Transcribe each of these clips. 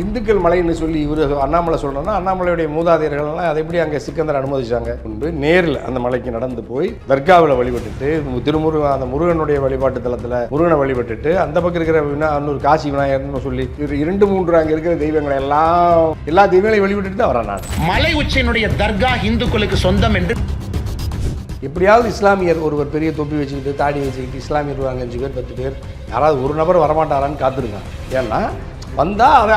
இந்துக்கள் மலைன்னு சொல்லி இவர் அண்ணாமலை சொல்லணும்னா அண்ணாமலையுடைய மூதாதையர்கள்லாம் அதை எப்படி அங்கே சிக்கந்தர் அனுமதிச்சாங்க என்று நேரில் அந்த மலைக்கு நடந்து போய் தர்காவில் வழிபட்டுட்டு அந்த முருகனுடைய வழிபாட்டு தலத்தில் முருகனை வழிபட்டுட்டு அந்த பக்கம் இருக்கிற இன்னொரு காசி விநாயகர்னு சொல்லி 2-3 அங்கே இருக்கிற தெய்வங்களை எல்லா தெய்வங்களையும் வழிபட்டுட்டு தான் வரேன் நான். மலை உச்சியினுடைய தர்கா இந்துக்களுக்கு சொந்தம் என்று எப்படியாவது இஸ்லாமியர் ஒருவர் பெரிய தொப்பி வச்சுக்கிட்டு தாடி வச்சுக்கிட்டு இஸ்லாமியர் 5 பேர் 10 பேர் யாராவது ஒரு நபர் வரமாட்டாரான்னு காத்திருக்காங்க. ஏன்னா வந்தால்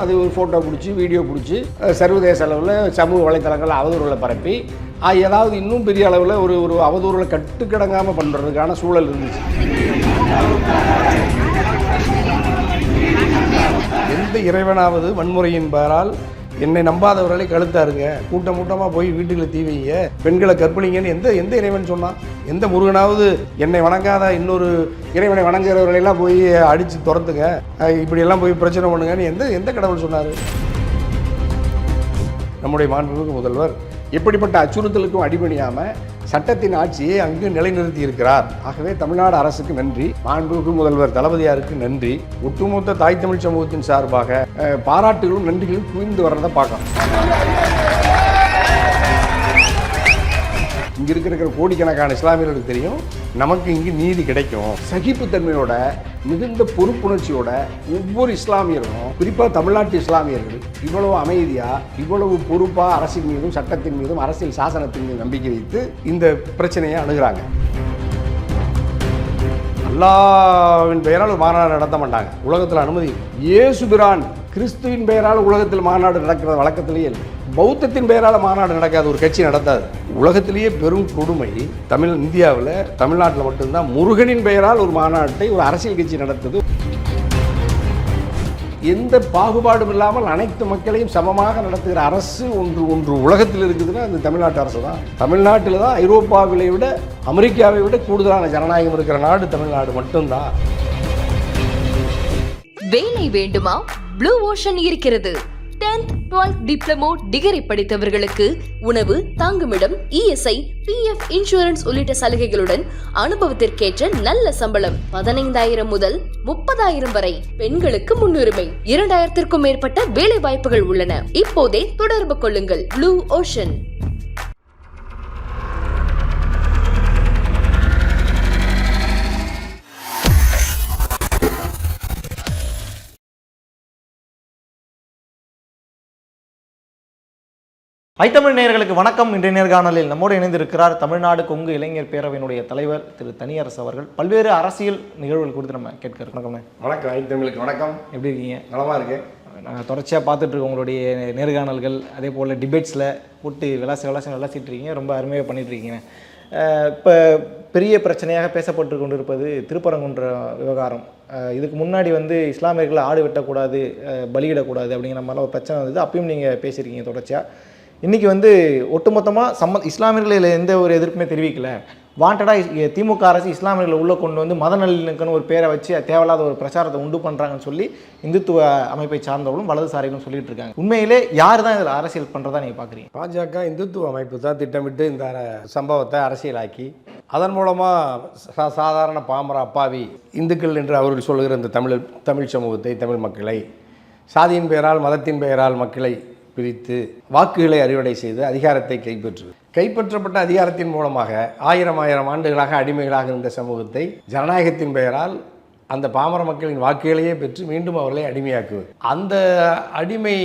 அது ஒரு ஃபோட்டோ பிடிச்சி வீடியோ பிடிச்சி சர்வதேச அளவில் சமூக வலைத்தளங்கள் அவதூறுகளை பரப்பி ஏதாவது இன்னும் பெரிய அளவில் ஒரு அவதூறுகளை கட்டுக்கடங்காமல் பண்ணுறதுக்கான சூழல் இருந்துச்சு. எந்த இறைவனாவது வன்முறையின் பெயரால் என்னை நம்பாதவர்களை கழுத்தாருங்க, கூட்டமாக போய் வீட்டுக்குள்ள தீ வைங்க, பெண்களை கற்பழிங்கன்னு எந்த இறைவன் சொன்னான்? எந்த முருகனாவது என்னை வணங்காத இன்னொரு இறைவனை வணங்குறவர்களெல்லாம் போய் அடித்து துரத்துங்க, இப்படியெல்லாம் போய் பிரச்சனை பண்ணுங்கன்னு எந்த கடவுள் சொன்னார்? நம்முடைய மாண்புமிகு முதல்வர் எப்படிப்பட்ட அச்சுறுத்தலுக்கும் அடிபணியாமல் சட்டத்தின் ஆட்சியை அங்கு நிலைநிறுத்தி இருக்கிறார். ஆகவே தமிழ்நாடு அரசுக்கு நன்றி, மாண்புமிகு முதல்வர் தளபதியாருக்கு நன்றி. ஒட்டுமொத்த தாய் தமிழ் சமூகத்தின் சார்பாக பாராட்டுகளும் நன்றிகளும் குவிந்து வர்றதை பார்க்கலாம். இங்கே இருக்கிற கோடிக்கணக்கான இஸ்லாமியர்களுக்கு தெரியும் நமக்கு இங்கு நீதி கிடைக்கும். சகிப்புத்தன்மையோட மிகுந்த பொறுப்புணர்ச்சியோட ஒவ்வொரு இஸ்லாமியர்களும், குறிப்பாக தமிழ்நாட்டு இஸ்லாமியர்கள் இவ்வளவு அமைதியாக இவ்வளவு பொறுப்பாக அரசின் மீதும் சட்டத்தின் மீதும் அரசியல் சாசனத்தின் மீதும் நம்பிக்கை வைத்து இந்த பிரச்சனையை அணுகிறாங்க. அல்லாஹ்வின் பெயரால் மாநாடு நடத்த மாட்டாங்க, உலகத்தில் அனுமதி. இயேசுபிரான் கிறிஸ்துவின் பெயரால் உலகத்தில் மாநாடு நடக்கிற வழக்கத்திலேயே இல்லை. பௌத்தத்தின் பெயரால் மாநாடு நடக்காது, ஒரு கட்சி நடத்தாது. உலகத்திலேயே பெரும் கொடுமை இந்தியாவில் தமிழ்நாட்டில் மட்டும்தான் முருகனின் பெயரால் ஒரு மாநாட்டை ஒரு அரசியல் கட்சி நடத்துது. எந்த பாகுபாடும் இல்லாமல் அனைத்து மக்களையும் சமமாக நடத்துகிற அரசு ஒன்று உலகத்தில் இருக்குதுன்னா அந்த தமிழ்நாட்டு அரசு தான். தமிழ்நாட்டில் தான் ஐரோப்பாவிலை விட அமெரிக்காவை விட கூடுதலான ஜனநாயகம் இருக்கிற நாடு தமிழ்நாடு மட்டும்தான். வேலை வேண்டுமா? ப்ளூ ஓஷன் இருக்கிறது. 10th 12th டிப்ளமோ டிகிரி படித்தவர்களுக்கு உணவு, தங்குமிடம், இஎஸ்ஐ, பிஎஃப் இன்சூரன்ஸ் உள்ளிட்ட சலுகைகளுடன் அனுபவத்திற்கேற்ற நல்ல சம்பளம் 15,000 முதல் 30,000 வரை. பெண்களுக்கு முன்னுரிமை. 2,000க்கும் மேற்பட்ட வேலை வாய்ப்புகள் உள்ளன. இப்போதே தொடர்பு கொள்ளுங்கள். Blue ocean. ஐத்தமிழ் நேயர்களுக்கு வணக்கம். இன்றைய நேர்காணலில் நம்மோடு இணைந்திருக்கிறார் தமிழ்நாடு கொங்கு இளைஞர் பேரவையினுடைய தலைவர் திரு தனியரசு அவர்கள். பல்வேறு அரசியல் நிகழ்வுகள் குறித்து நம்ம கேட்க வணக்கம். வணக்கம் ஐத்தமிழுக்கு வணக்கம். எப்படி இருக்கீங்க? நலமாக இருக்கேன். நாங்கள் தொடர்ச்சியாக பார்த்துட்டு இருக்கோம் உங்களுடைய நேர்காணல்கள், அதே போல் டிபேட்ஸில் போட்டு விளாசிட்டு இருக்கீங்க, ரொம்ப அருமையாக பண்ணிட்டுருக்கீங்க. இப்போ பெரிய பிரச்சனையாக பேசப்பட்டு கொண்டிருப்பது திருப்பரங்குன்ற விவகாரம். இதுக்கு முன்னாடி இஸ்லாமியர்களை ஆடு வெட்டக்கூடாது, பலியிடக்கூடாது அப்படிங்கிற மாதிரிலாம் ஒரு பிரச்சனை வந்தது. அப்பயும் நீங்கள் பேசியிருக்கீங்க தொடர்ச்சியாக. இன்றைக்கி ஒட்டுமொத்தமாக இஸ்லாமியர்களில் எந்த ஒரு எதிர்ப்புமே தெரிவிக்கல. வாண்டடாக திமுக அரசு இஸ்லாமியர்களை உள்ளே கொண்டு மத நல்லிணக்கன்னு ஒரு பேரை வச்சு தேவையில்லாத ஒரு பிரச்சாரத்தை உண்டு பண்ணுறாங்கன்னு சொல்லி இந்துத்துவ அமைப்பை சார்ந்தவர்களும் வலதுசாரிகளும் சொல்லிட்டு இருக்காங்க. உண்மையிலே யார் தான் இதில் அரசியல் பண்ணுறதா நீங்கள் பார்க்குறீங்க? பாஜக இந்துத்துவ அமைப்பு தான் திட்டமிட்டு இந்த சம்பவத்தை அரசியலாக்கி அதன் மூலமாக சாதாரண பாமர அப்பாவி இந்துக்கள் என்று அவர்கள் சொல்லுகிற இந்த தமிழ் சமூகத்தை, தமிழ் மக்களை சாதியின் பெயரால் மதத்தின் பெயரால் மக்களை பிரித்து வாக்குகளை அறுவடை செய்து அதிகாரத்தை கைப்பற்றப்பட்ட அதிகாரத்தின் மூலமாக ஆயிரம் ஆண்டுகளாக அடிமைகளாக இருந்த சமூகத்தை ஜனநாயகத்தின் பெயரால் அந்த பாமர மக்களின் வாக்குகளையே பெற்று மீண்டும் அவர்களை அடிமையாக்குவது. அந்த அடிமை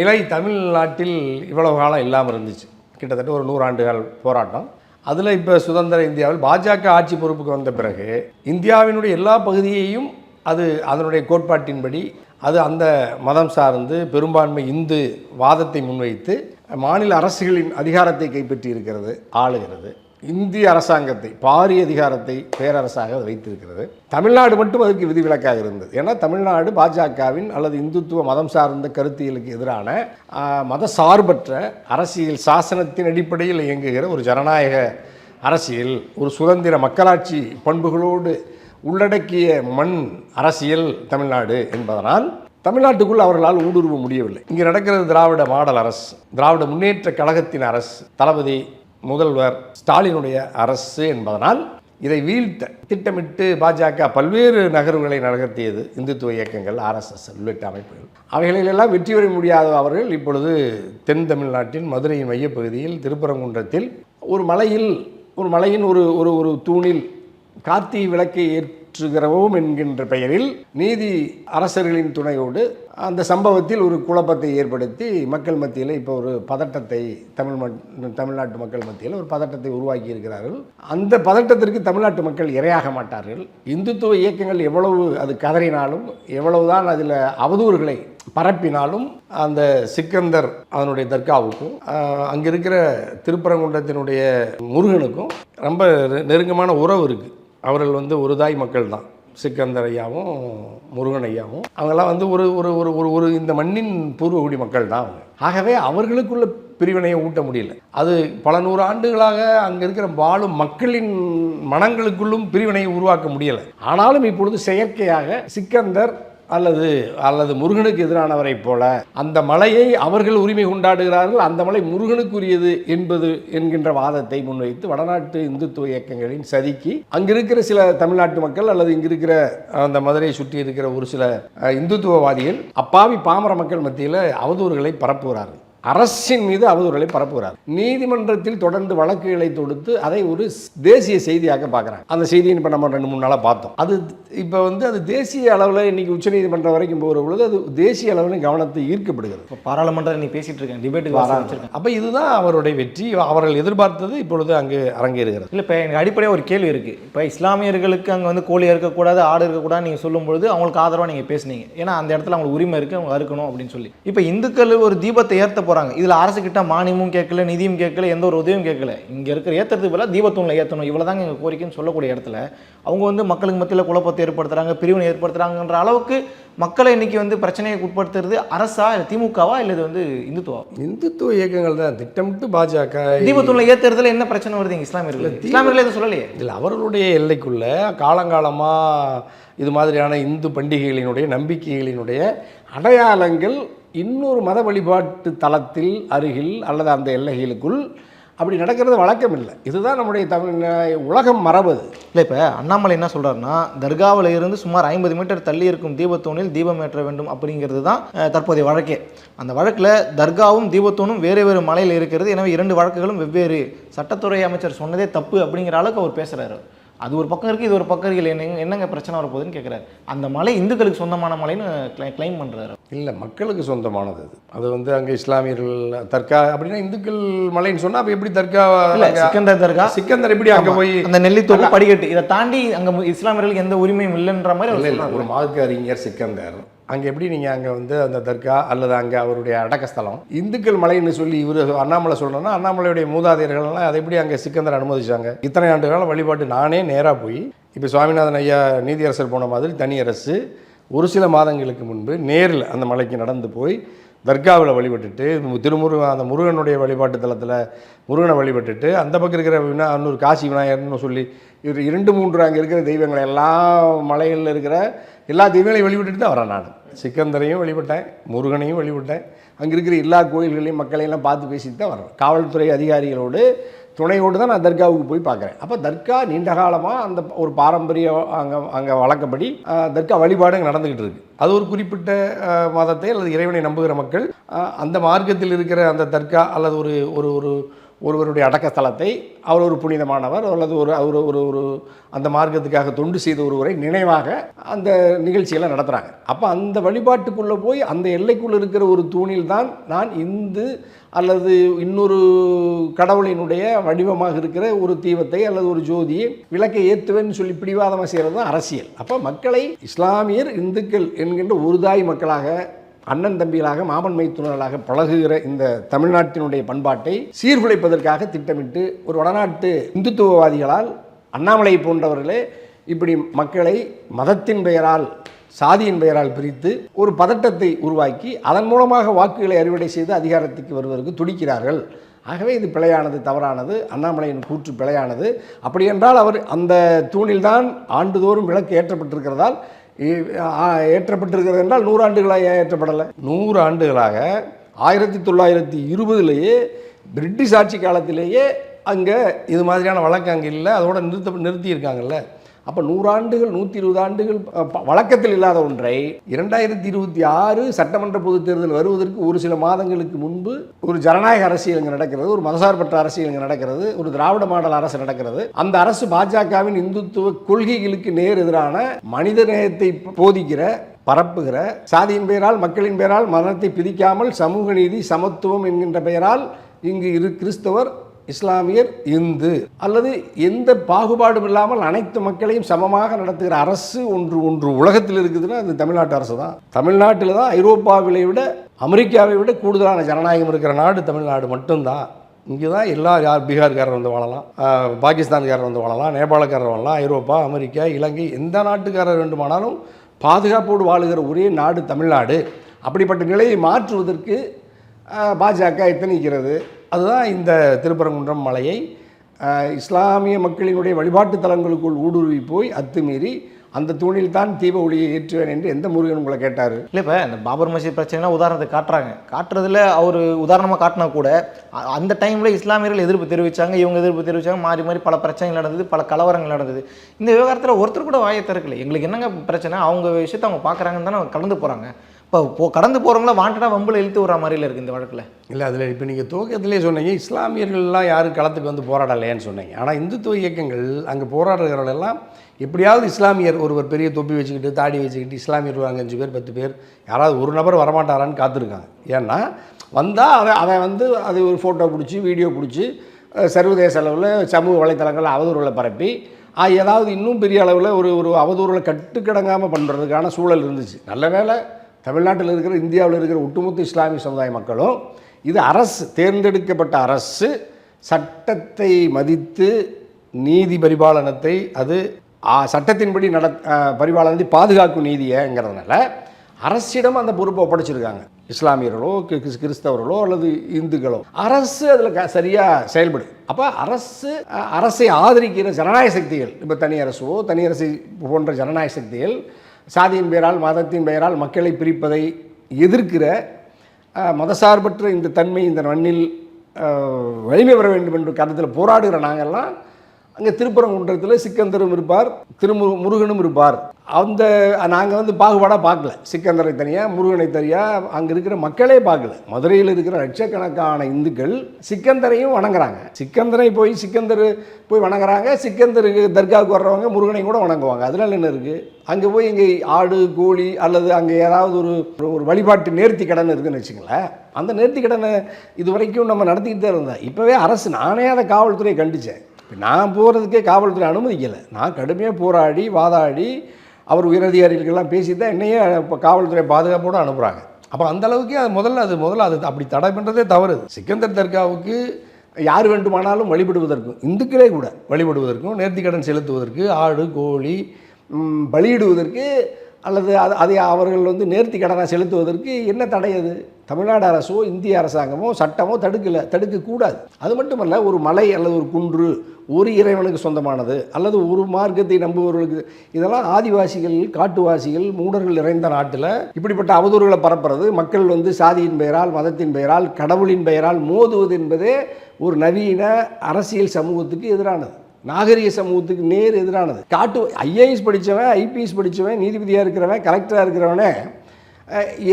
நிலை தமிழ்நாட்டில் இவ்வளவு காலம் இல்லாமல் இருந்துச்சு. கிட்டத்தட்ட ஒரு 100 ஆண்டுகள் போராட்டம். அதில் இப்போ சுதந்திர இந்தியாவில் பாஜக ஆட்சி பொறுப்புக்கு வந்த பிறகு இந்தியாவினுடைய எல்லா பகுதியையும் அது அதனுடைய கோட்பாட்டின்படி அது அந்த மதம் சார்ந்து பெரும்பான்மை இந்து வாதத்தை முன்வைத்து மாநில அரசுகளின் அதிகாரத்தை கைப்பற்றி இருக்கிறது, ஆளுகிறது. இந்திய அரசாங்கத்தை பாரிய அதிகாரத்தை பேரரசாக வைத்திருக்கிறது. தமிழ்நாடு மட்டும் அதற்கு விதிவிலக்காக இருந்தது. ஏன்னா தமிழ்நாடு பாஜகவின் அல்லது இந்துத்துவ மதம் சார்ந்த கருத்தியலுக்கு எதிரான மத சார்பற்ற அரசியல் சாசனத்தின் அடிப்படையில் இயங்குகிற ஒரு ஜனநாயக அரசியல், ஒரு சுதந்திர மக்களாட்சி பண்புகளோடு உள்ளடக்கிய மண் அரசியல் தமிழ்நாடு என்பதனால் தமிழ்நாட்டுக்குள் அவர்களால் ஊடுருவ முடியவில்லை. இங்கே நடக்கிறது திராவிட மாடல் அரசு, திராவிட முன்னேற்ற கழகத்தின் அரசு, தளபதி முதல்வர் ஸ்டாலினுடைய அரசு என்பதனால் இதை வீழ்த்த திட்டமிட்டு பாஜக பல்வேறு நகர்வுகளை நகர்த்தியது. இந்துத்துவ இயக்கங்கள், RSS உள்ளிட்ட அமைப்புகள், அவைகளிலெல்லாம் வெற்றி பெற முடியாத அவர்கள் இப்பொழுது தென் தமிழ்நாட்டின் மதுரையின் மையப்பகுதியில் திருப்பரங்குன்றத்தில் ஒரு மலையின் ஒரு தூணில் கார்த்திகை விளக்கை ஏற்றுகிறோம் என்கின்ற பெயரில் நீதி அரசர்களின் துணையோடு அந்த சம்பவத்தில் ஒரு குழப்பத்தை ஏற்படுத்தி மக்கள் மத்தியில் இப்போ ஒரு பதட்டத்தை தமிழ்நாட்டு மக்கள் மத்தியில் ஒரு பதட்டத்தை உருவாக்கி இருக்கிறார்கள். அந்த பதட்டத்திற்கு தமிழ்நாட்டு மக்கள் இரையாக மாட்டார்கள். இந்துத்துவ இயக்கங்கள் எவ்வளவு அது கதறினாலும், எவ்வளவுதான் அதில் அவதூறுகளை பரப்பினாலும், அந்த சிக்கந்தர் அதனுடைய தர்காவுக்கும் அங்கே இருக்கிற திருப்பரங்குன்றத்தினுடைய முருகனுக்கும் ரொம்ப நெருக்கமான உறவு இருக்குது. அவர்கள் ஒரு தாய் மக்கள் தான். சிக்கந்தர் ஐயாவும் முருகன் ஐயாவும் அவங்கெல்லாம் ஒரு இந்த மண்ணின் பூர்வகுடி மக்கள் தான் அவங்க. ஆகவே அவர்களுக்குள்ள பிரிவினையை ஊட்ட முடியல. அது பல நூறு ஆண்டுகளாக அங்கே இருக்கிற வாழும் மக்களின் மனங்களுக்குள்ளும் பிரிவினையை உருவாக்க முடியலை. ஆனாலும் இப்பொழுது செயற்கையாக சிக்கந்தர் அல்லது முருகனுக்கு எதிரானவரை போல அந்த மலையை அவர்கள் உரிமை கொண்டாடுகிறார்கள், அந்த மலை முருகனுக்குரியது என்கின்ற வாதத்தை முன்வைத்து வடநாட்டு இந்துத்துவ இயக்கங்களின் சதிக்கு அங்கிருக்கிற சில தமிழ்நாட்டு மக்கள் அல்லது இங்கிருக்கிற அந்த மதுரையை சுற்றி இருக்கிற ஒரு சில இந்துத்துவவாதிகள் அப்பாவி பாமர மக்கள் மத்தியில் அவதூறுகளை பரப்புகிறார்கள். அரசின் மீது அவதூறுகளை பரப்புகிறார். நீதிமன்றத்தில் தொடர்ந்து வழக்குகளை தொடுத்து அதை ஒரு தேசிய செய்தியாக பார்க்குறாங்க. அந்த செய்தியை இப்போ நம்ம 2-3 நாளாக பார்த்தோம். அது இப்போ அது தேசிய அளவில் இன்னைக்கு உச்சநீதிமன்றம் வரைக்கும் போகிற பொழுது அது தேசிய அளவில் கவனத்தை ஈர்க்கப்படுகிறது. இப்போ பாராளுமன்றம் நீ பேசிட்டு இருக்கேன், டிபேட்டுக்கு வச்சிருக்கேன். அப்போ இதுதான் அவருடைய வெற்றி. அவர்கள் எதிர்பார்த்தது இப்பொழுது அங்கு அரங்கேறுகிறது. இல்லை, இப்போ எனக்கு அடிப்படையாக ஒரு கேள்வி இருக்குது. இப்போ இஸ்லாமியர்களுக்கு அங்கே கோழி இருக்கக்கூடாது, ஆடு இருக்கக்கூடாது நீங்கள் சொல்லும்பொழுது அவங்களுக்கு ஆதரவாக நீங்கள் பேசுனீங்க. ஏன்னா அந்த இடத்துல அவங்களுக்கு உரிமை இருக்குது, அவங்க அறுக்கணும் அப்படின்னு சொல்லி. இப்போ இந்துக்கள் ஒரு தீபத்தை ஏற்ற போகிறாங்க. இதில் அரசு கிட்ட மானியமும் கேட்கல, நிதியும் கேட்கல, எந்த ஒரு உதவியும் கேட்கல. இங்கே இருக்கிற ஏற்றுறதுக்கு பதிலாக தீபத்தூணில் ஏற்றணும், இவ்வளோதாங்க எங்கள் கோரிக்கைன்னு சொல்லக்கூடிய இடத்துல அவங்க மக்களுக்கு மத்தியில் குழப்பத்தை ஏற்படுத்துகிறாங்க, பிரிவினை ஏற்படுத்துகிறாங்கன்ற அளவுக்கு மக்களை இன்னைக்கு பிரச்சனையை உட்படுத்துறது அரசா, இல்லை திமுகவா, இல்லை இது இந்துத்துவா? இந்துத்துவ இயக்கங்கள் தான் திட்டமிட்டு பாஜக தீபத்தூணில் ஏற்றுறதுல என்ன பிரச்சனை வருது? இஸ்லாமியர்கள் எதுவும் சொல்லலையே. இதில் அவர்களுடைய எல்லைக்குள்ள காலங்காலமாக இது மாதிரியான இந்து பண்டிகைகளினுடைய நம்பிக்கைகளினுடைய அடையாளங்கள் இன்னொரு மத வழிபாட்டு தலத்தில் அருகில் அல்லது அந்த எல்லைகளுக்குள் அப்படி நடக்கிறது வழக்கம் இல்லை. இதுதான் நம்முடைய உலகம் மரபது இல்லை. இப்போ அண்ணாமலை என்ன சொல்கிறாருன்னா, தர்காவில் இருந்து சுமார் 50 மீட்டர் தள்ளி இருக்கும் தீபத்தூணில் தீபம் ஏற்ற வேண்டும் அப்படிங்கிறது தான் தற்போதைய வழக்கே. அந்த வழக்கில் தர்காவும் தீபத்தூணும் வேறு வேறு மலையில் இருக்கிறது. எனவே 2 வழக்குகளும் வெவ்வேறு. சட்டத்துறை அமைச்சர் சொன்னதே தப்பு அப்படிங்கிற அளவுக்கு அவர் பேசுகிறாரு. அது ஒரு பக்கம் இருக்குது, இது ஒரு பக்கம் இருக்குது. என்னங்க பிரச்சனை வரப்போகுதுன்னு கேட்குறாரு. அந்த மலை இந்துக்களுக்கு சொந்தமான மலைன்னு கிளைம் பண்ணுறாரு. இல்லை, மக்களுக்கு சொந்தமானது. அது அங்கே இஸ்லாமியர்கள் தர்கா அப்படின்னா இந்துக்கள் மலைன்னு சொன்னால் அப்போ எப்படி தர்கா? சிக்கந்தர் தர்கா, சிக்கந்தர் எப்படி அங்கே போய் அந்த நெல்லித்தோப்பு படிக்கட்டு இதை தாண்டி அங்கே இஸ்லாமியர்களுக்கு எந்த உரிமையும் இல்லைன்ற மாதிரி இல்லை. ஒரு மார்க்க அறிஞர் சிக்கந்தர் அங்கே எப்படி நீங்கள் அங்கே அந்த தர்கா அல்லது அங்கே அவருடைய அடக்கஸ்தலம் இந்துக்கள் மலைன்னு சொல்லி இவர் அண்ணாமலை சொல்கிறோன்னா, அண்ணாமலையுடைய மூதாதையர்கள்லாம் அதை எப்படி அங்கே சிக்கந்தர் அனுமதிச்சாங்க? இத்தனை ஆண்டு காலம் வழிபாட்டு நானே நேராக போய் இப்போ சுவாமிநாதன் ஐயா நீதியரசர் போன மாதிரி தனி அரசு ஒரு சில மாதங்களுக்கு முன்பு நேரில் அந்த மலைக்கு நடந்து போய் தர்காவில் வழிபட்டுட்டு அந்த முருகனுடைய வழிபாட்டு தலத்தில் முருகனை வழிபட்டுட்டு அந்த பக்கம் இருக்கிற இன்னொரு காசி விநாயகர்னு சொல்லி இவர் 2-3 அங்கே இருக்கிற தெய்வங்களை எல்லா மலைகளில் இருக்கிற எல்லா தெய்வங்களையும் வழிபட்டுட்டு தான் வரேன். நான் சிக்கந்தரையும் வழிபட்டேன், முருகனையும் வழிபட்டேன். அங்கே இருக்கிற எல்லா கோயில்களையும் மக்களையெல்லாம் பார்த்து பேசிட்டு தான் வரேன். காவல்துறை அதிகாரிகளோடு துணையோடு தான் நான் தர்காவுக்கு போய் பார்க்குறேன். அப்போ தர்கா நீண்ட காலமாக அந்த ஒரு பாரம்பரிய அங்கே வழக்கப்படி தர்கா வழிபாடு நடந்துக்கிட்டு இருக்குது. அது ஒரு குறிப்பிட்ட மதத்தை அல்லது இறைவனை நம்புகிற மக்கள் அந்த மார்க்கத்தில் இருக்கிற அந்த தர்கா அல்லது ஒருவருடைய அடக்கஸ்தலத்தை அவர் ஒரு புனிதமானவர் அல்லது ஒரு அந்த மார்க்கத்துக்காக தொண்டு செய்த ஒருவரை நினைவாக அந்த நிகழ்ச்சியெல்லாம் நடத்துகிறாங்க. அப்போ அந்த வழிபாட்டுக்குள்ளே போய் அந்த எல்லைக்குள்ளே இருக்கிற ஒரு தூணில் தான் நான் இந்து அல்லது இன்னொரு கடவுளினுடைய வடிவமாக இருக்கிற ஒரு தீபத்தை அல்லது ஒரு ஜோதியை விளக்கை ஏற்றுவேன்னு சொல்லி பிடிவாதமாக செய்கிறது தான் அரசியல். அப்போ மக்களை இஸ்லாமியர் இந்துக்கள் என்கின்ற ஒரு தாய் மக்களாக, அண்ணன் தம்பிகளாக, மாமன் மைத்துனர்களாக பழகுகிற இந்த தமிழ்நாட்டினுடைய பண்பாட்டை சீர்குலைப்பதற்காக திட்டமிட்டு ஒரு வடநாட்டு இந்துத்துவவாதிகளால், அண்ணாமலை போன்றவர்களே இப்படி மக்களை மதத்தின் பெயரால், சாதியின் பெயரால் பிரித்து ஒரு பதட்டத்தை உருவாக்கி அதன் மூலமாக வாக்குகளை அறுவடை செய்து அதிகாரத்துக்கு வருவதற்கு துடிக்கிறார்கள். ஆகவே இது பிழையானது, தவறானது. அண்ணாமலையின் கூற்று பிழையானது. அப்படி என்றால் அவர் அந்த தூணில்தான் ஆண்டுதோறும் விளக்கு ஏற்றப்பட்டிருக்கிறதால் ஏற்றப்பட்டிருக்கிறது என்றால் 100 ஆண்டுகளாக ஏற்றப்படலை. 100 ஆண்டுகளாக 1920 பிரிட்டிஷ் ஆட்சி காலத்திலேயே அங்கே இது மாதிரியான வழக்கு அங்கே இல்லை, அதோட நிறுத்தியிருக்காங்கல்ல. அப்போ 100 ஆண்டுகள் 120 ஆண்டுகள் வழக்கத்தில் இல்லாத ஒன்றை 2026 சட்டமன்ற பொதுத் தேர்தல் வருவதற்கு ஒரு சில மாதங்களுக்கு முன்பு ஒரு ஜனநாயக அரசியல் இங்கே நடக்கிறது, ஒரு மதசார்பற்ற அரசியல் இங்கே நடக்கிறது, ஒரு திராவிட மாடல் அரசு நடக்கிறது. அந்த அரசு பாஜகவின் இந்துத்துவ கொள்கைகளுக்கு நேர் எதிரான மனித நேயத்தை போதிக்கிற, பரப்புகிற, சாதியின் பெயரால் மக்களின் பெயரால் மதத்தை பிரிக்காமல் சமூக நீதி சமத்துவம் என்கின்ற பெயரால் இங்கு கிறிஸ்தவர், இஸ்லாமியர், இந்து அல்லது எந்த பாகுபாடும் இல்லாமல் அனைத்து மக்களையும் சமமாக நடத்துகிற அரசு ஒன்று உலகத்தில் இருக்குதுன்னா அது தமிழ்நாட்டு அரசு தான். தமிழ்நாட்டில் தான் ஐரோப்பாவிலை விட, அமெரிக்காவை விட கூடுதலான ஜனநாயகம் இருக்கிற நாடு தமிழ்நாடு மட்டும்தான். இங்கே தான் யார் பீகார்காரர் வந்து வாழலாம், பாகிஸ்தான்காரர் வந்து வாழலாம், நேபாளக்காரர் வாழலாம், ஐரோப்பா, அமெரிக்கா, இலங்கை எந்த நாட்டுக்காரர் வேண்டுமானாலும் பாதுகாப்போடு வாழுகிற ஒரே நாடு தமிழ்நாடு. அப்படிப்பட்ட நிலையை மாற்றுவதற்கு பாஜக எத்தனிக்கிறது. அதுதான் இந்த திருப்பரங்குன்றம் மலையை இஸ்லாமிய மக்களினுடைய வழிபாட்டு தலங்களுக்குள் ஊடுருவி போய் அத்துமீறி அந்த தூணில் தான் தீப ஒளியை ஏற்றுவேன் என்று எந்த முருகன் உங்களை கேட்டார்? இல்லை, இப்போ இந்த பாபர் மசீத் பிரச்சனைனா உதாரணத்தை காட்டுறதுல அவர் உதாரணமாக காட்டினா கூட அந்த டைமில் இஸ்லாமியர்கள் எதிர்ப்பு தெரிவித்தாங்க, இவங்க எதிர்ப்பு தெரிவித்தாங்க, மாறி மாறி பல பிரச்சனைகள் நடந்தது, பல கலவரங்கள் நடந்தது. இந்த விவகாரத்தில் ஒருத்தர் கூட வாயை திறக்கல. எங்களுக்கு என்னங்க பிரச்சனை, அவங்க விஷயத்தை அவங்க பார்க்குறாங்கன்னு தானே கடந்து போகிறாங்க. இப்போ கடந்து போகிறவங்கள வாண்டடாக வம்பில் இழுத்து விடுற மாதிரியில் இருக்குது இந்த வழக்கில். இல்லை, அதில் இப்போ நீங்கள் துவக்கத்திலே சொன்னீங்க இஸ்லாமியர்கள்லாம் யாரும் களத்துக்கு வந்து போராடலையான்னு சொன்னீங்க. ஆனால் இந்துத்துவ இயக்கங்கள் அங்கே போராடுகிறவர்களெல்லாம் எப்படியாவது இஸ்லாமியர் ஒருவர் பெரிய தொப்பி வச்சுக்கிட்டு தாடி வச்சுக்கிட்டு இஸ்லாமியர் 5 பேர் 10 பேர் யாராவது ஒரு நபர் வரமாட்டாரான்னு காத்திருக்காங்க. ஏன்னா வந்தால் அதை ஒரு ஃபோட்டோ பிடிச்சி வீடியோ பிடிச்சி சர்வதேச அளவில் சமூக வலைத்தளங்களில் அவதூறுகளை பரப்பி ஏதாவது இன்னும் பெரிய அளவில் ஒரு அவதூறுகளை கட்டுக்கடங்காமல் பண்ணுறதுக்கான சூழல் இருந்துச்சு. நல்ல வேளை தமிழ்நாட்டில் இருக்கிற, இந்தியாவில் இருக்கிற ஒட்டுமொத்த இஸ்லாமிய சமுதாய மக்களும் இது அரசு, தேர்ந்தெடுக்கப்பட்ட அரசு சட்டத்தை மதித்து நீதி பரிபாலனத்தை அது சட்டத்தின்படி பரிபாலனத்தை பாதுகாக்கும் நீதியங்கிறதுனால அரசிடம் அந்த பொறுப்பை ஒப்படைச்சிருக்காங்க. இஸ்லாமியர்களோ கிறிஸ்தவர்களோ அல்லது இந்துக்களோ அரசு அதில் சரியாக செயல்படுது. அப்போ அரசை ஆதரிக்கிற ஜனநாயக சக்திகள், இப்போ தனியரசு போன்ற ஜனநாயக சக்திகள் சாதியின் பெயரால் மதத்தின் பெயரால் மக்களை பிரிப்பதை எதிர்க்கிற மதசார்பற்ற இந்த தன்மை இந்த மண்ணில் வலிமை பெற வேண்டும் என்று கருத்தில் போராடுகிற நாங்கள்லாம் அங்கே திருப்பரங்குன்றத்தில் சிக்கந்தரும் இருப்பார், முருகனும் இருப்பார். நாங்கள் பாகுபாடாக பார்க்கல. சிக்கந்தரை தனியாக, முருகனை தனியாக, அங்கே இருக்கிற மக்களே பார்க்கல. மதுரையில் இருக்கிற லட்சக்கணக்கான இந்துக்கள் சிக்கந்தரையும் வணங்குறாங்க. சிக்கந்தர் போய் வணங்குறாங்க. சிக்கந்தருக்கு தர்காவுக்கு வர்றவங்க முருகனை கூட வணங்குவாங்க. அதனால என்ன இருக்குது? அங்கே போய் இங்கே ஆடு கோழி அல்லது அங்கே ஏதாவது ஒரு வழிபாட்டு நேர்த்தி கடன் இருக்குதுன்னு வச்சுங்களேன். அந்த நேர்த்தி கடனை இது வரைக்கும் நம்ம நடத்திக்கிட்டு தான் இருந்தேன். இப்போவே அரசு, நானே அதை காவல்துறையை கண்டித்தேன். நான் போகிறதுக்கே காவல்துறை அனுமதிக்கலை. நான் கடுமையாக போராடி வாதாடி அவர் உயரதிகாரிகளுக்கெல்லாம் பேசி தான் என்னையே இப்போ காவல்துறை பாதுகாப்போடு அனுப்புகிறாங்க. அப்போ அந்தளவுக்கு அது முதல்ல அப்படி தடை பண்ணுறதே தவறு. சிக்கந்தர் தர்காவுக்கு யார் வேண்டுமானாலும் வழிபடுவதற்கும், இந்துக்களே கூட வழிபடுவதற்கும், நேர்த்திக்கடன் செலுத்துவதற்கு, ஆடு கோழி பலியிடுவதற்கு அல்லது அதை அவர்கள் நேர்த்தி கடனாக செலுத்துவதற்கு என்ன தடை? அது தமிழ்நாடு அரசோ இந்திய அரசாங்கமோ சட்டமோ தடுக்கக்கூடாது. அது மட்டுமல்ல, ஒரு மலை அல்லது ஒரு குன்று ஒரு இறைவனுக்கு சொந்தமானது அல்லது ஒரு மார்க்கத்தை நம்புபவர்களுக்கு, இதெல்லாம் ஆதிவாசிகள், காட்டுவாசிகள், மூடர்கள் நிறைந்த நாட்டில் இப்படிப்பட்ட அவதூறுகளை பரப்புறது, மக்கள் சாதியின் பெயரால் மதத்தின் பெயரால் கடவுளின் பெயரால் மோதுவது என்பதே ஒரு நவீன அரசியல் சமூகத்துக்கு எதிரானது, நாகரிக சமூகத்துக்கு நேர் எதிரானது. ஐஏஎஸ் படித்தவன், ஐபிஎஸ் படித்தவன், நீதிபதியாக இருக்கிறவன், கலெக்டராக இருக்கிறவனே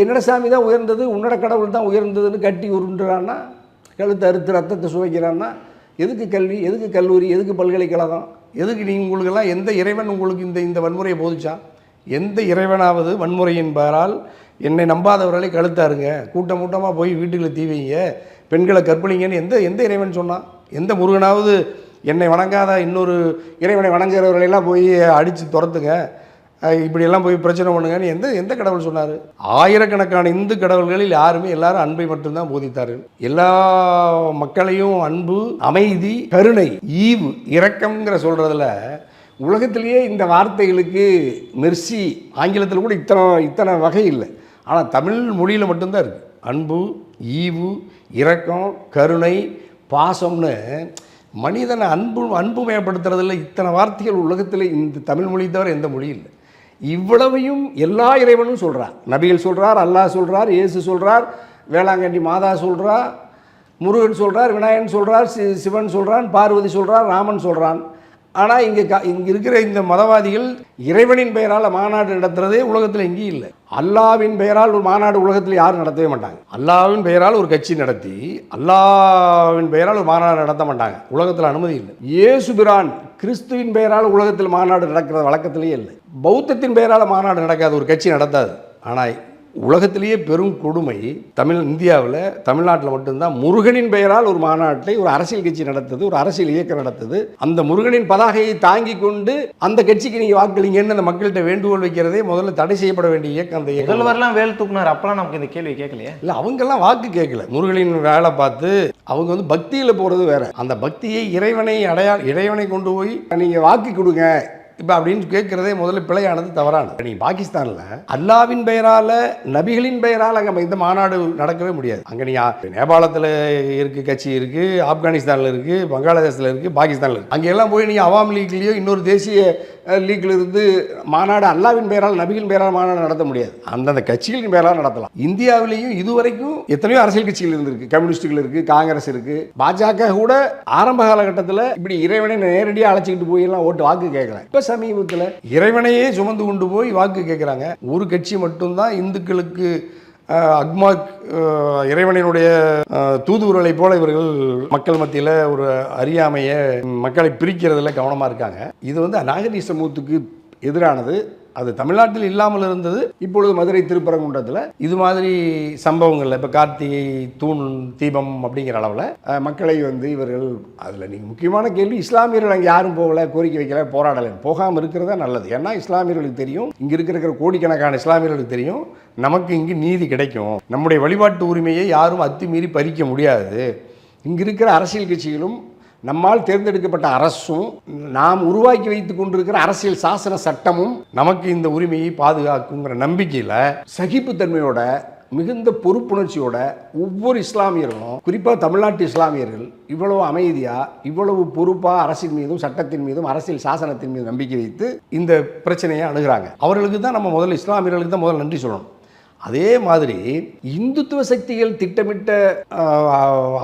என்னோட சாமி தான் உயர்ந்தது, உன்னோட கடவுள் தான் உயர்ந்ததுன்னு கட்டி உருண்டுறான்னா, கழுத்து அறுத்து ரத்தத்தை சுவைக்கிறான்னா, எதுக்கு கல்வி, எதுக்கு கல்லூரி, எதுக்கு பல்கலைக்கழகம், எதுக்கு உங்களுக்கெல்லாம் எந்த இறைவன் உங்களுக்கு இந்த வன்முறையை போதிச்சா? எந்த இறைவனாவது வன்முறையின் பெயரால் என்னை நம்பாதவர்களை கழுத்தாருங்க, கூட்டமாக போய் வீட்டுகளை தீ வைங்க, பெண்களை கற்பழிங்கன்னு எந்த இறைவன் சொன்னான்? எந்த முருகனாவது என்னை வணங்காத இன்னொரு இறைவனை வணங்குகிறவர்களெல்லாம் போய் அடித்து துரத்துங்க, இப்படியெல்லாம் போய் பிரச்சனை பண்ணுங்கன்னு எந்த கடவுள் சொன்னார்? ஆயிரக்கணக்கான இந்து கடவுள்களில் எல்லாரும் அன்பை மட்டும்தான் போதித்தார்கள். எல்லா மக்களையும் அன்பு, அமைதி, கருணை, ஈவு, இரக்கம்ங்கிற சொல்கிறதுல உலகத்திலேயே இந்த வார்த்தைகளுக்கு மெர்சி, ஆங்கிலத்தில் கூட இத்தனை வகை இல்லை. ஆனால் தமிழ் மொழியில் மட்டும்தான் இருக்குது. அன்பு, ஈவு, இரக்கம், கருணை, பாசம்னு மனிதனை அன்புமயப்படுத்துறதில்ல இத்தனை வார்த்தைகள் உலகத்தில் இந்த தமிழ் மொழி தவிர எந்த மொழி இல்லை. இவ்வளவையும் எல்லா இறைவனும் சொல்கிறார். நபிகள் சொல்கிறார், அல்லாஹ் சொல்கிறார், இயேசு சொல்கிறார், வேளாங்கண்ணி மாதா சொல்கிறா, முருகன் சொல்கிறார், விநாயகன் சொல்கிறார், சிவன் சொல்கிறான், பார்வதி சொல்கிறார், ராமன் சொல்கிறான். ஆனால் இங்கே இருக்கிற இந்த மதவாதிகள் இறைவனின் பெயரால் மாநாடு நடத்துறதே உலகத்தில் எங்கேயும் இல்லை. அல்லாவின் பெயரால் ஒரு மாநாடு உலகத்தில் யாரும் நடத்தவே மாட்டாங்க. அல்லாவின் பெயரால் ஒரு கட்சி நடத்தி அல்லாவின் பெயரால் ஒரு மாநாடு நடத்த மாட்டாங்க. உலகத்தில் அனுமதி இல்லை. இயேசு பிரான் கிறிஸ்துவின் பெயரால் உலகத்தில் மாநாடு நடக்கிற வழக்கத்திலேயே இல்லை. பௌத்தத்தின் பெயரால் மாநாடு நடக்காது, ஒரு கட்சி நடத்தாது. ஆனால் உலகத்திலேயே பெரும் கொடுமை இந்தியாவில் தமிழ்நாட்டில் மட்டும்தான் முருகனின் பெயரால் ஒரு மாநாட்டை ஒரு அரசியல் கட்சி நடத்துது, ஒரு அரசியல் இயக்கம் நடத்துது. அந்த முருகனின் பதாகையை தாங்கி கொண்டு அந்த கட்சிக்கு நீங்கள் வாக்களிங்கன்னு அந்த மக்கள்கிட்ட வேண்டுகோள் வைக்கிறதே முதல்ல தடை செய்யப்பட வேண்டிய இயக்கம். அந்த முதல்வரெல்லாம் வேல் தூக்குனார், அப்பெல்லாம் நமக்கு இந்த கேள்வி கேட்கலையே. இல்லை, அவங்கெல்லாம் வாக்கு கேட்கல. முருகனின் வேலை பார்த்து அவங்க பக்தியில் போகிறது வேற. அந்த பக்தியை இறைவனை கொண்டு போய் நீங்கள் வாக்கு கொடுங்க இப்போ அப்படின்னு கேட்குறதே முதல்ல பிழையானது, தவறானது. நீங்கள் பாகிஸ்தானில் அல்லாவின் பெயரால் நபிகளின் பெயரால் அங்கே இந்த மாநாடு நடக்கவே முடியாது. அங்கே நீங்கள் நேபாளத்தில் இருக்குது கட்சி இருக்குது, ஆப்கானிஸ்தானில் இருக்குது, பங்களாதேஷில் இருக்குது, பாகிஸ்தானில் இருக்குது. அங்கெல்லாம் போய் நீங்கள் அவாம் லீக்லேயோ இன்னொரு தேசிய லீக்கில் இருந்து மாநாடு அல்லாவின் பெயரால் நபிகளின் பெயரால் மாநாடு நடத்த முடியாது. அந்தந்த கட்சிகளின் பெயரால் நடத்தலாம். இந்தியாவிலேயும் இதுவரைக்கும் எத்தனையோ அரசியல் கட்சிகள் இருந்திருக்கு. கம்யூனிஸ்டுகள் இருக்குது, காங்கிரஸ் இருக்குது, பாஜக கூட ஆரம்ப காலகட்டத்தில் இப்படி இறைவனை நேரடியாக அழைச்சிக்கிட்டு போய் எல்லாம் வாக்கு கேட்கலாம். இப்போ சமீபத்தில் இறைவனையே சுமந்து கொண்டு போய் வாக்கு கேட்குறாங்க. ஒரு கட்சி மட்டும்தான் இந்துக்களுக்கு அக்மாக் இறைவனினுடைய தூதுவர்களை போல இவர்கள் மக்கள் மத்தியில் ஒரு அறியாமையை மக்களை பிரிக்கிறதுல கவனமாக இருக்காங்க. இது நாகரீக சமூகத்துக்கு எதிரானது. அது தமிழ்நாட்டில் இல்லாமல் இருந்தது. இப்பொழுது மதுரை திருப்பரங்குன்றத்தில் இது மாதிரி சம்பவங்களில் இப்போ கார்த்திகை தூண் தீபம் அப்படிங்கிற அளவில் மக்களை இவர்கள் அதில் நீங்கள் முக்கியமான கேள்வி, இஸ்லாமியர்கள் அங்கே யாரும் போகலை, கோரிக்கை வைக்கல, போராடலை. போகாமல் இருக்கிறதா நல்லது. ஏன்னா இஸ்லாமியர்களுக்கு தெரியும், இங்கே இருக்கிற கோடிக்கணக்கான இஸ்லாமியர்களுக்கு தெரியும், நமக்கு இங்கு நீதி கிடைக்கும், நம்முடைய வழிபாட்டு உரிமையை யாரும் அத்துமீறி பறிக்க முடியாது. இங்கே இருக்கிற அரசியல் கட்சிகளும் நம்மால் தேர்ந்தெடுக்கப்பட்ட அரசும் நாம் உருவாக்கி வைத்துக் கொண்டிருக்கிற அரசியல் சாசன சட்டமும் நமக்கு இந்த உரிமையை பாதுகாக்குங்கிற நம்பிக்கையில் சகிப்புத்தன்மையோட மிகுந்த பொறுப்புணர்ச்சியோட ஒவ்வொரு இஸ்லாமியர்களும், குறிப்பாக தமிழ்நாட்டு இஸ்லாமியர்கள் இவ்வளவு அமைதியாக இவ்வளவு பொறுப்பாக அரசின் மீதும் சட்டத்தின் மீதும் அரசியல் சாசனத்தின் மீதும் நம்பிக்கை வைத்து இந்த பிரச்சனையை அணுகிறாங்க. அவர்களுக்கு தான் நம்ம முதல்ல இஸ்லாமியர்களுக்கு தான் முதல்ல நன்றி சொல்லணும். அதே மாதிரி இந்துத்துவ சக்திகள் திட்டமிட்ட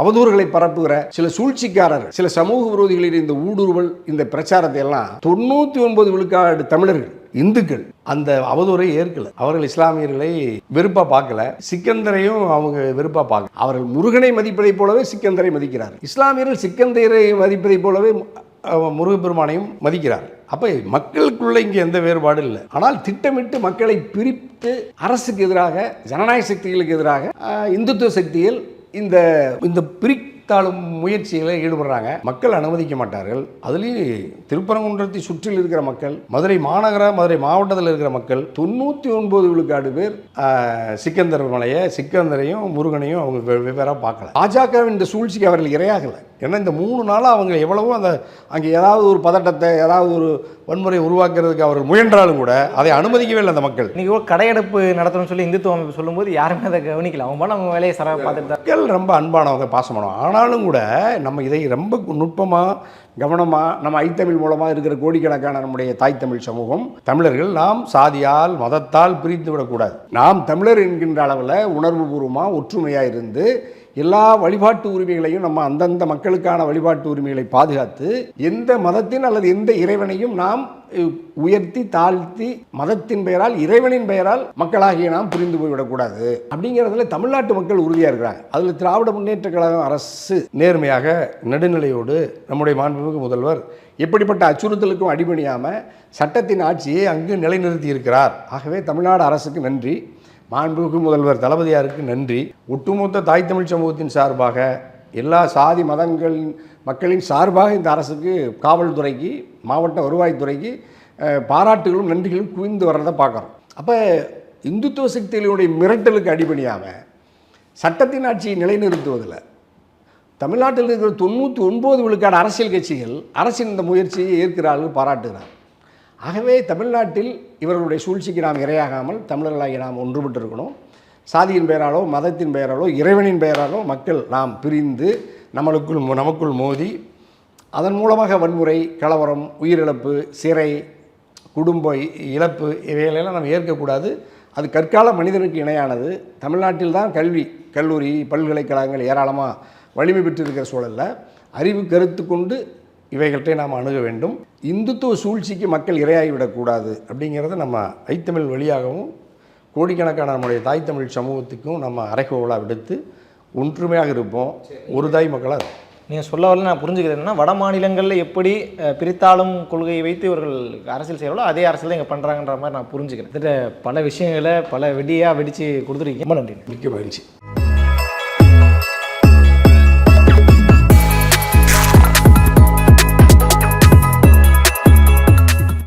அவதூறுகளை பரப்புகிற சில சூழ்ச்சிக்காரர்கள், சில சமூக விரோதிகளின் இந்த ஊடுருவல், இந்த பிரச்சாரத்தை எல்லாம் 99 விழுக்காடு தமிழர்கள் இந்துக்கள் அந்த அவதூறை ஏற்கல. அவர்கள் இஸ்லாமியர்களை வெறுப்பா பார்க்கல, சிக்கந்தரையும் அவங்க வெறுப்பா பார்க்கல. அவர்கள் முருகனை மதிப்பதை போலவே சிக்கந்தரை மதிக்கிறார். இஸ்லாமியர்கள் சிக்கந்தரை மதிப்பதை போலவே முருகப்பெருமானையும் மதிக்கிறார். அப்போ மக்களுக்குள்ள இங்கே எந்த வேறுபாடும் இல்லை. ஆனால் திட்டமிட்டு மக்களை பிரித்து அரசுக்கு எதிராக, ஜனநாயக சக்திகளுக்கு எதிராக இந்துத்துவ சக்திகள் இந்த இந்த பிரித்தாளும் முயற்சிகளை ஈடுபடுறாங்க. மக்கள் அனுமதிக்க மாட்டார்கள். அதுலேயும் திருப்பரங்குன்றத்தை சுற்றில் இருக்கிற மக்கள், மதுரை மதுரை மாவட்டத்தில் இருக்கிற மக்கள் 99 விழுக்காடு பேர் சிக்கந்தர் மலையை, சிக்கந்தரையும் முருகனையும் அவங்க வெவ்வேறாக பார்க்கல. பாஜகவின் இந்த சூழ்ச்சிக்கு அவர்கள் இரையாகலை. ஏன்னா இந்த 3 நாளாக அவங்க எவ்வளவோ அங்கே ஏதாவது ஒரு பதட்டத்தை, ஏதாவது ஒரு வன்முறை உருவாக்குறதுக்கு அவர்கள் முயன்றாலும் கூட அதை அனுமதிக்கவே இல்லை அந்த மக்கள். நீங்கள் கடையெடுப்பு நடத்தணும்னு சொல்லி இந்துத்துவ அமைப்பு சொல்லும்போது யாருமே அதை கவனிக்கல. அவங்க வேலையை சரவை பார்த்துட்டு மக்கள் ரொம்ப அன்பானவங்க, பாசமானவங்க. ஆனாலும் கூட நம்ம இதை ரொம்ப நுட்பமாக கவனமாக நம்ம ஐத்தமிழ் மூலமாக இருக்கிற கோடிக்கணக்கான நம்முடைய தாய் தமிழ் சமூகம், தமிழர்கள் நாம் சாதியால் மதத்தால் பிரித்து விடக்கூடாது. நாம் தமிழர் என்கின்ற அளவில் உணர்வுபூர்வமாக ஒற்றுமையாக இருந்து எல்லா வழிபாட்டு உரிமைகளையும் நம்ம அந்தந்த மக்களுக்கான வழிபாட்டு உரிமைகளை பாதுகாத்து எந்த மதத்தின் அல்லது எந்த இறைவனையும் நாம் உயர்த்தி தாழ்த்தி மதத்தின் பெயரால் இறைவனின் பெயரால் மக்களாகிய நாம் புரிந்து போய்விடக்கூடாது அப்படிங்கிறதுல தமிழ்நாட்டு மக்கள் உறுதியாக இருக்கிறாங்க. அதில் திராவிட முன்னேற்ற கழகம் அரசு நேர்மையாக நடுநிலையோடு நம்முடைய மாண்புமிகு முதல்வர் எப்படிப்பட்ட அச்சுறுத்தலுக்கும் அடிபணியாமல் சட்டத்தின் ஆட்சியை அங்கு நிலைநிறுத்தி இருக்கிறார். ஆகவே தமிழ்நாடு அரசுக்கு நன்றி, மாண்புமிகு முதல்வர் தளபதியாருக்கு நன்றி. ஒட்டுமொத்த தாய் தமிழ் சமூகத்தின் சார்பாக, எல்லா சாதி மதங்களின் மக்களின் சார்பாக இந்த அரசுக்கு, காவல்துறைக்கு, மாவட்ட வருவாய்த்துறைக்கு பாராட்டுகளும் நன்றிகளும் குவிந்து வர்றதை பார்க்குறோம். அப்போ இந்துத்துவ சக்திகளுடைய மிரட்டலுக்கு அடிபணியாமல் சட்டத்தின் ஆட்சியை நிலைநிறுத்துவதில் தமிழ்நாட்டில் இருக்கிற 99 விழுக்காடு அரசியல் கட்சிகள் அரசின் இந்த முயற்சியை ஏற்கிறார்கள், பாராட்டுகிறார். ஆகவே தமிழ்நாட்டில் இவர்களுடைய சூழ்ச்சிக்கு நாம் இரையாகாமல் தமிழர்களாகி நாம் ஒன்றுபட்டு இருக்கணும். சாதியின் பெயராலோ மதத்தின் பெயராலோ இறைவனின் பெயராலோ மக்கள் நாம் பிரிந்து நமக்குள் மோதி அதன் மூலமாக வன்முறை, கலவரம், உயிரிழப்பு, சிறை, குடும்ப இழப்பு இவைகளெல்லாம் நாம் ஏற்கக்கூடாது. அது கற்கால மனிதனுக்கு இணையானது. தமிழ்நாட்டில் தான் கல்வி, கல்லூரி, பல்கலைக்கழகங்கள் ஏராளமாக வலிமை பெற்றிருக்கிற சூழலில் அறிவு கருத்து கொண்டு இவைகள்கிட்ட நாம் அணுக வேண்டும். இந்துத்துவ சூழ்ச்சிக்கு மக்கள் இரையாகிவிடக்கூடாது அப்படிங்கிறத நம்ம ஐத்தமிழ் வழியாகவும் கோடிக்கணக்கான நம்முடைய தாய் தமிழ் சமூகத்துக்கும் நம்ம அறைகோவலாக விடுத்து ஒற்றுமையாக இருப்போம். ஒரு தாய் மக்களாக. நீங்கள் சொல்ல வரல நான் புரிஞ்சுக்கிறேன்னா, வட மாநிலங்களில் எப்படி பிரித்தாளும் கொள்கையை வைத்து இவர்கள் அரசியல் செய்யறோ அதே அரசியல் இங்கே பண்ணுறாங்கன்ற மாதிரி நான் புரிஞ்சுக்கிறேன். பல விஷயங்களை பல வெடியாக வெடித்து கொடுத்துருக்கீங்க. ரொம்ப நன்றி. மிக்க மகிழ்ச்சி.